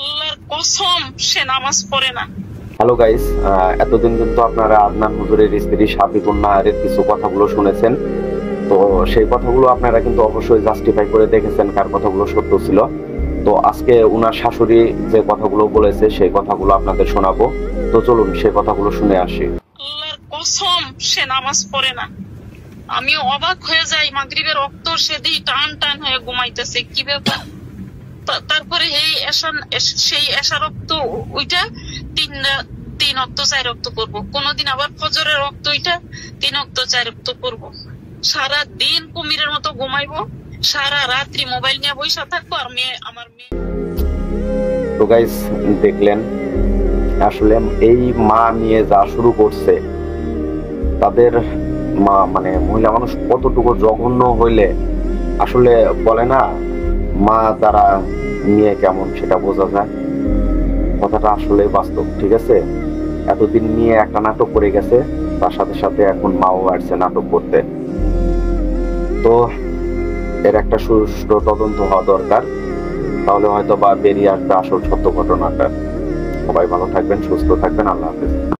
আল্লাহর কসম সে নামাজ পড়ে না। হ্যালো গাইস, এতদিন কিন্তু আপনারা আদনান হুজুরের স্ত্রী সাবিকুন নাহারের কিছু কথাগুলো শুনেছেন। তো সেই কথাগুলো আপনারা কিন্তু অবশ্যই জাস্টিফাই করে দেখেছেন কার কথাগুলো সত্য ছিল। তো আজকে উনার শাশুড়ি যে কথাগুলো বলেছে সেই কথাগুলো আপনাদের শোনাবো। তো চলুন সেই কথাগুলো শুনে আসি। আল্লাহর কসম সে নামাজ পড়ে না। আমি অবাক হয়ে যাই, মাগরিবের রক্ত সেদিই টান টান হয়ে ঘুমাইতেছে, কি ব্যাপার। তারপরে সেই এশা রক্ত ওইটা তিন রক্ত 4 রক্ত করবো, কোনদিন আবার ফজরের রক্ত ওইটা 3 রক্ত 4 রক্ত করবো। সারা দিন কুমিরের মতো ঘুমাইবো, সারা রাত্রি মোবাইল নিয়ে বসে থাকবো। আর আমার মেয়ে। তো গাইস, দেখলেন আসলে এই মা নিয়ে যা শুরু করছে, তাদের মা মানে মহিলা মানুষ কতটুকু জঘন্য হইলে আসলে বলে না মা দ্বারা নিয়ে কেমন সেটা বোঝা যায়। কথাটা আসলে বাস্তব, ঠিক আছে। এতদিন নিয়ে একটা নাটক করে গেছে, তার সাথে সাথে এখন মাও আসছে নাটক করতে। তো এর একটা সুষ্ঠু তদন্ত হওয়া দরকার, তাহলে হয়তো বা বেরিয়ে আসবে আসল সত্য ঘটনাটা। সবাই ভালো থাকবেন, সুস্থ থাকবেন, আল্লাহ হাফেজ।